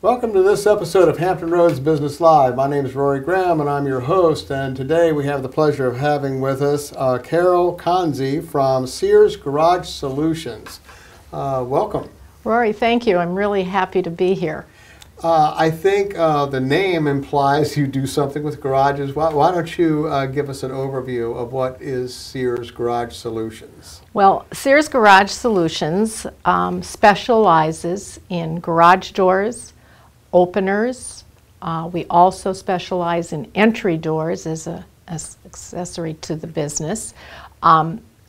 Welcome to this episode of Hampton Roads Business Live. My name is Rory Graham and I'm your host, and today we have the pleasure of having with us Carol Konze from Sears Garage Solutions. Welcome. Rory, thank you. I'm really happy to be here. I think the name implies you do something with garages. Why don't you give us an overview of what is Sears Garage Solutions? Well, Sears Garage Solutions specializes in garage doors, openers. We also specialize in entry doors as an accessory to the business.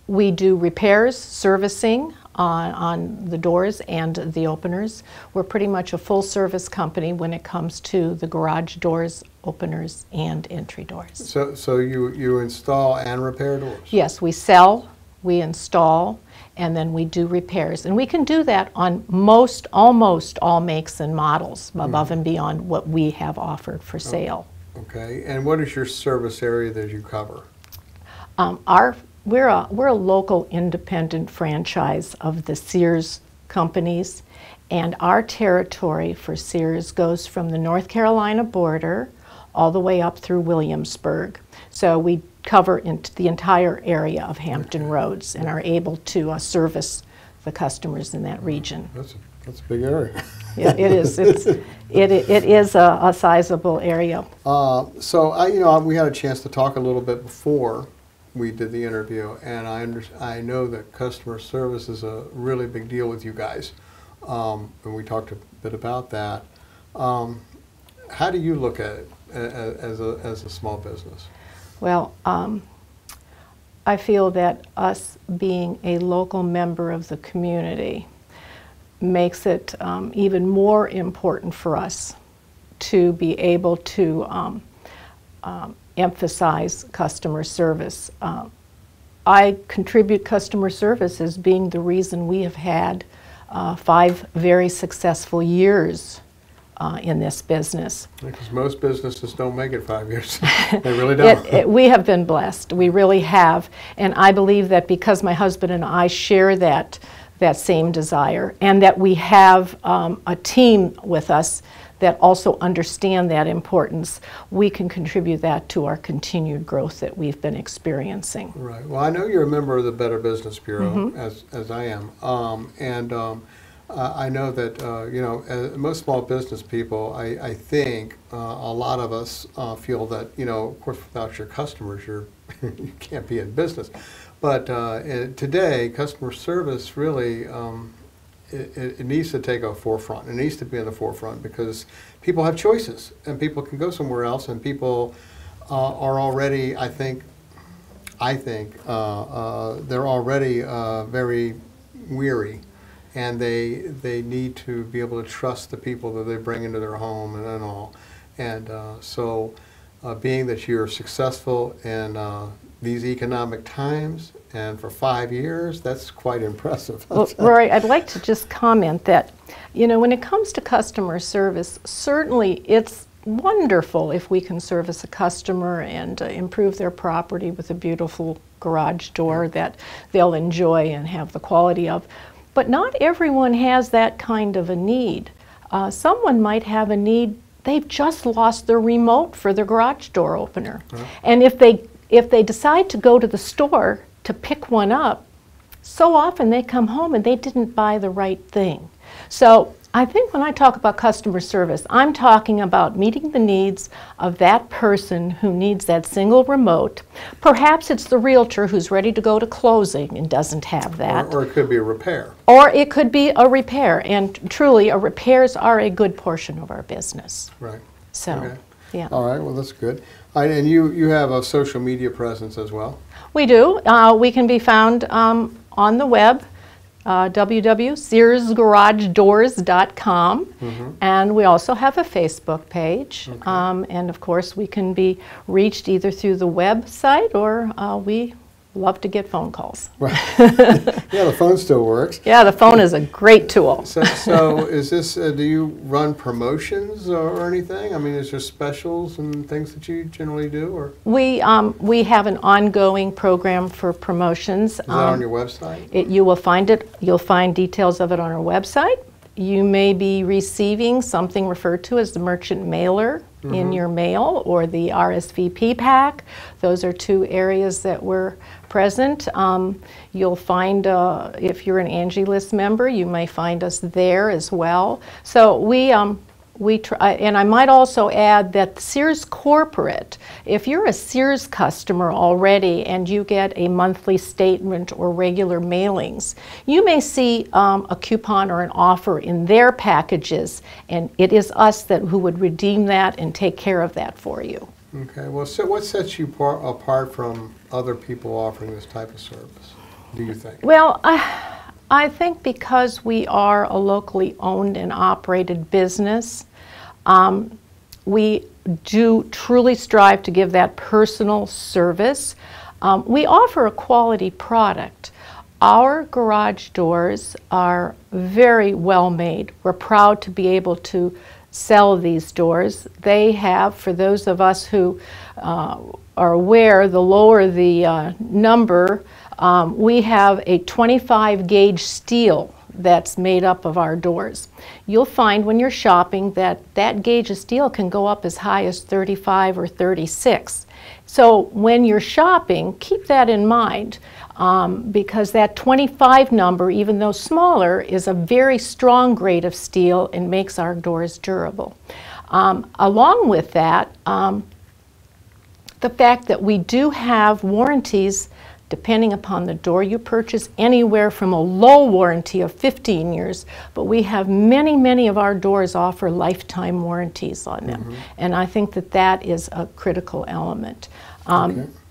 We do repairs, servicing on the doors and the openers. We're pretty much a full-service company when it comes to the garage doors, openers, and entry doors. So you install and repair doors? Yes, we sell, we install, and then we do repairs. And we can do that on almost all makes and models, above and beyond what we have offered for sale. Okay, and what is your service area that you cover? We're a local independent franchise of the Sears companies, and our territory for Sears goes from the North Carolina border all the way up through Williamsburg. So we cover the entire area of Hampton Roads and are able to service the customers in that region. That's a big area. Yeah, it is. It is a sizable area. So we had a chance to talk a little bit before we did the interview, and I know that customer service is a really big deal with you guys, and we talked a bit about that. How do you look at it as a small business? Well, I feel that us being a local member of the community makes it even more important for us to be able to emphasize customer service. I contribute customer service as being the reason we have had 5 very successful years in this business. Because most businesses don't make it 5 years. They really don't. We have been blessed. We really have. And I believe that because my husband and I share that same desire, and that we have a team with us that also understand that importance, we can contribute that to our continued growth that we've been experiencing. Right. Well, I know you're a member of the Better Business Bureau, as I am, I know that as most small business people, I think a lot of us feel that of course, without your customers, you can't be in business. But today, customer service really it needs to take a forefront. It needs to be in the forefront because people have choices, and people can go somewhere else, and people are already, I think they're already very weary, and they need to be able to trust the people that they bring into their home and all. And so being that you're successful in these economic times, and for 5 years, that's quite impressive. Well, Rory, I'd like to just comment that, when it comes to customer service, certainly it's wonderful if we can service a customer and improve their property with a beautiful garage door that they'll enjoy and have the quality of. But not everyone has that kind of a need. Someone might have a need, they've just lost their remote for their garage door opener. And if they decide to go to the store to pick one up, so often they come home and they didn't buy the right thing. So I think when I talk about customer service, I'm talking about meeting the needs of that person who needs that single remote. Perhaps it's the realtor who's ready to go to closing and doesn't have that. Or it could be a repair. Or it could be a repair, and truly repairs are a good portion of our business. Right. So, okay. Yeah. All right, well that's good. And you have a social media presence as well? We do. We can be found on the web, www.searsgaragedoors.com, and we also have a Facebook page. Okay. And of course, we can be reached either through the website or we love to get phone calls. Right. Yeah, the phone still works. Yeah, the phone is a great tool. So is this, do you run promotions or anything? I mean, is there specials and things that you generally do? Or we have an ongoing program for promotions. Is that on your website? You'll find details of it on our website. You may be receiving something referred to as the merchant mailer in your mail, or the RSVP pack. Those are two areas that we're present. You'll find, if you're an Angie List member, you may find us there as well. So we try, and I might also add that Sears Corporate, if you're a Sears customer already and you get a monthly statement or regular mailings, you may see a coupon or an offer in their packages, and it is us who would redeem that and take care of that for you. Okay, well, so what sets you apart from other people offering this type of service, do you think? Well, I think because we are a locally owned and operated business, we do truly strive to give that personal service. We offer a quality product. Our garage doors are very well made. We're proud to be able to sell these doors. They have, for those of us who are aware, the lower the number, we have a 25 gauge steel that's made up of our doors. You'll find when you're shopping that that gauge of steel can go up as high as 35 or 36. So when you're shopping, keep that in mind, because that 25 number, even though smaller, is a very strong grade of steel and makes our doors durable. Along with that, the fact that we do have warranties depending upon the door you purchase, anywhere from a low warranty of 15 years, but we have many of our doors offer lifetime warranties on them. And I think that that is a critical element.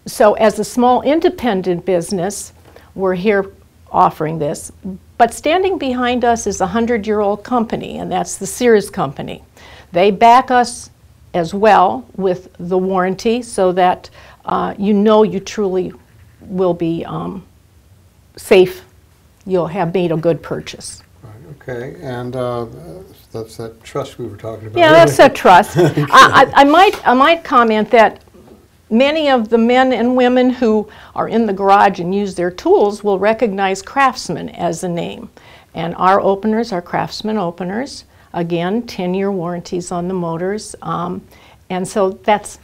So as a small independent business, we're here offering this, but standing behind us is a 100-year-old company, and that's the Sears company. They back us as well with the warranty so that you know you truly will be safe. You'll have made a good purchase. Right, okay, and that's that trust we were talking about. Yeah, that's that trust. I might comment that many of the men and women who are in the garage and use their tools will recognize Craftsman as a name. And our openers are Craftsman openers. Again, 10-year warranties on the motors. And so that's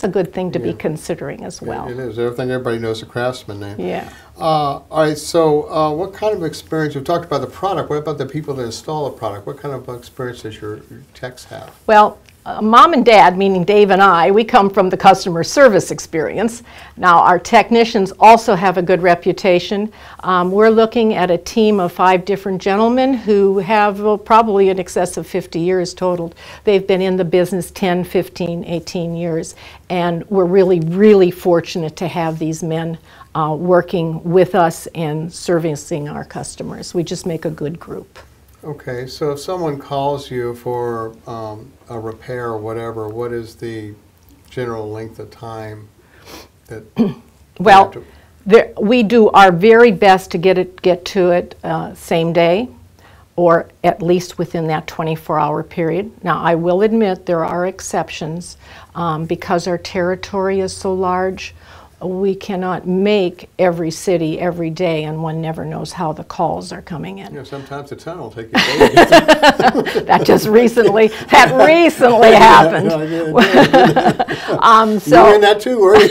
a good thing to be considering as well. It is. Everybody knows the Craftsman name. Yeah. All right, so what kind of experience, you've talked about the product, what about the people that install the product? What kind of experience does your techs have? Well, Mom and Dad, meaning Dave and I, we come from the customer service experience. Now, our technicians also have a good reputation. We're looking at a team of 5 different gentlemen who have probably in excess of 50 years total. They've been in the business 10, 15, 18 years, and we're really fortunate to have these men working with us and servicing our customers. We just make a good group. Okay, so if someone calls you for a repair or whatever, what is the general length of time that? Well, we do our very best to get to it same day, or at least within that 24-hour period. Now, I will admit there are exceptions because our territory is so large. We cannot make every city every day, and one never knows how the calls are coming in. Yeah, sometimes the town will take you days. That recently happened. So, you're in that too, were you?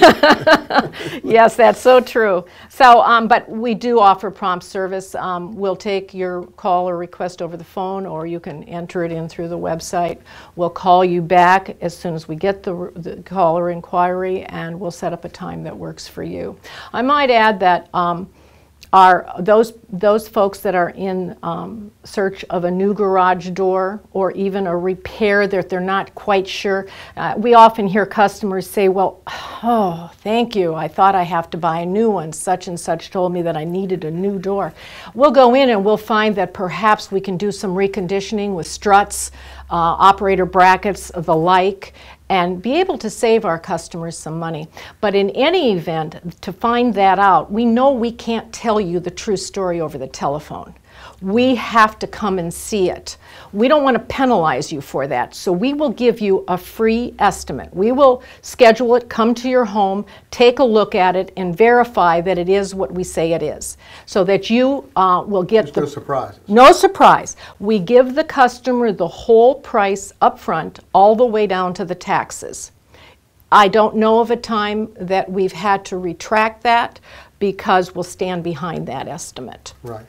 Yes, that's so true. So, but we do offer prompt service. We'll take your call or request over the phone, or you can enter it in through the website. We'll call you back as soon as we get the call or inquiry, and we'll set up a time that works for you. I might add that those folks that are in search of a new garage door or even a repair that they're not quite sure, we often hear customers say, well, oh, thank you, I thought I have to buy a new one. Such and such told me that I needed a new door. We'll go in and we'll find that perhaps we can do some reconditioning with struts, operator brackets, the like, and be able to save our customers some money. But in any event, to find that out, we know we can't tell you the true story over the telephone. We have to come and see it. We don't want to penalize you for that, so we will give you a free estimate. We will schedule it, come to your home, take a look at it, and verify that it is what we say it is, so that you will get no surprises. No surprise. We give the customer the whole price up front, all the way down to the taxes. I don't know of a time that we've had to retract that, because we'll stand behind that estimate. Right.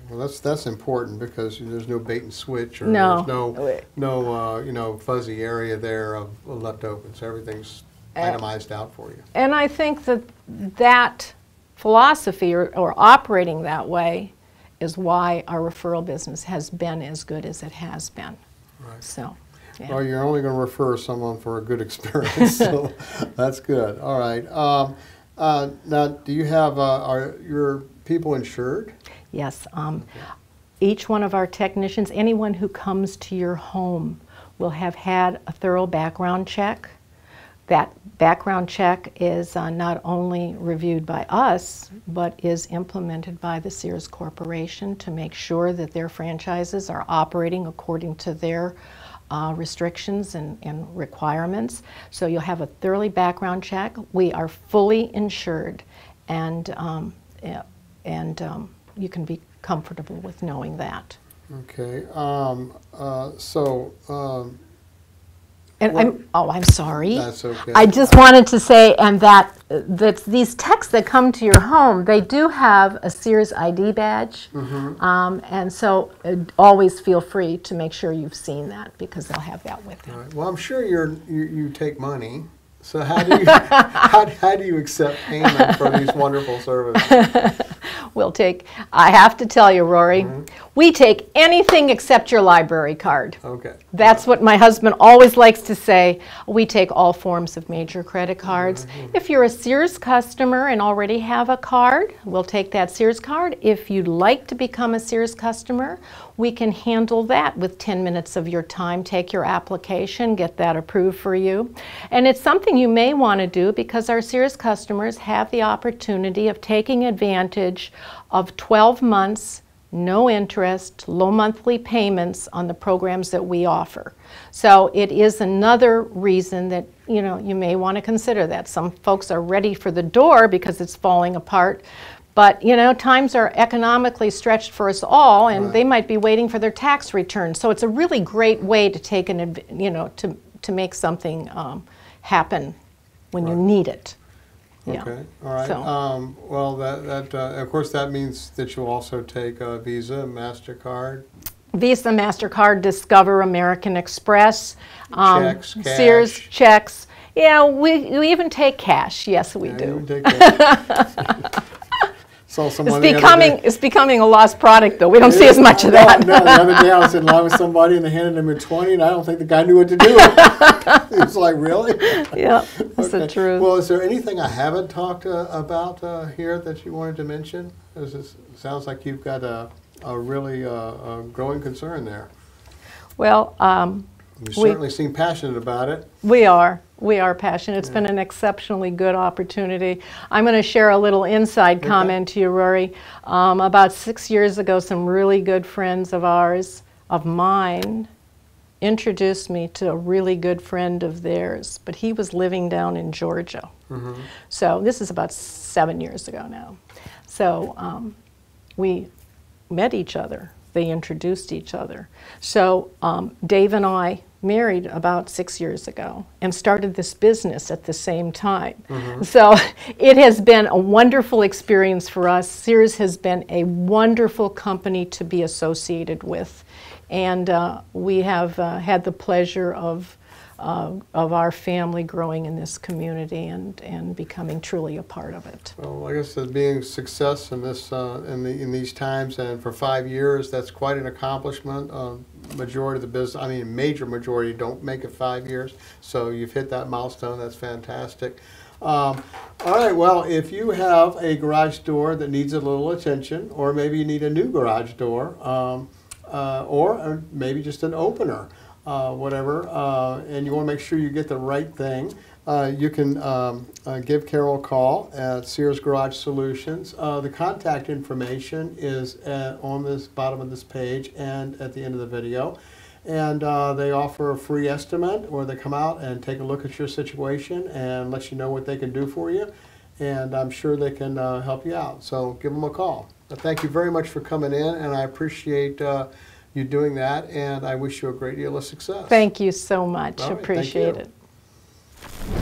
Well, that's important, because there's no bait and switch, or No. there's no fuzzy area there of left open. So everything's itemized out for you. And I think that philosophy, or operating that way, is why our referral business has been as good as it has been. Right. So. Yeah. Well, you're only going to refer someone for a good experience, so that's good. All right. Now, do you have are your people insured? Yes. Each one of our technicians, anyone who comes to your home, will have had a thorough background check. That background check is not only reviewed by us, but is implemented by the Sears Corporation to make sure that their franchises are operating according to their restrictions and requirements. So you'll have a thoroughly background check. We are fully insured, and you can be comfortable with knowing that. Okay. And I'm sorry. That's okay. I just wanted to say, and that these texts that come to your home, they do have a Sears ID badge, and so always feel free to make sure you've seen that, because they'll have that with them. All right. Well, I'm sure you take money. So how do you how do you accept payment for these wonderful services? I have to tell you, Rory, we take anything except your library card. Okay. That's what my husband always likes to say. We take all forms of major credit cards. If you're a Sears customer and already have a card, we'll take that Sears card. If you'd like to become a Sears customer, we can handle that with 10 minutes of your time. Take your application, get that approved for you. And it's something you may want to do, because our Sears customers have the opportunity of taking advantage of 12 months, no interest, low monthly payments on the programs that we offer. So it is another reason that you may want to consider that. Some folks are ready for the door because it's falling apart. But times are economically stretched for us all, and they might be waiting for their tax return. So it's a really great way to take to make something happen when you need it. Yeah. Okay. All right. So. Well, that of course that means that you'll also take Visa, MasterCard. Visa, MasterCard, Discover, American Express, Checks, cash. Sears, checks. Yeah, we even take cash. Yes, we do. You even take cash. It's becoming a lost product, though. We don't see as much of that. No, the other day I was in line with somebody and they handed him a 20, and I don't think the guy knew what to do with it. He was like, really? Yeah, that's the truth. Well, is there anything I haven't talked about here that you wanted to mention? It sounds like you've got a really growing concern there. Well, you certainly seem passionate about it. We are. We are passionate. It's been an exceptionally good opportunity. I'm going to share a little inside comment to you, Rory. About 6 years ago, some really good friends of mine, introduced me to a really good friend of theirs, but he was living down in Georgia. So this is about 7 years ago now. So we met each other. They introduced each other. So Dave and I married about 6 years ago and started this business at the same time. So it has been a wonderful experience for us. Sears has been a wonderful company to be associated with, and we have had the pleasure of our family growing in this community and becoming truly a part of it. Well, I guess being a success in this in these times, and for 5 years, that's quite an accomplishment. Majority of the business, major majority, don't make it 5 years. So you've hit that milestone. That's fantastic. All right. Well, if you have a garage door that needs a little attention, or maybe you need a new garage door, or maybe just an opener. whatever, and you want to make sure you get the right thing, you can give Carol a call at Sears Garage Solutions. The contact information is on this bottom of this page and at the end of the video. And they offer a free estimate, where they come out and take a look at your situation and let you know what they can do for you. And I'm sure they can help you out. So give them a call. Thank you very much for coming in, and I appreciate you doing that, and I wish you a great deal of success. Thank you so much. All right, Appreciate thank you. it.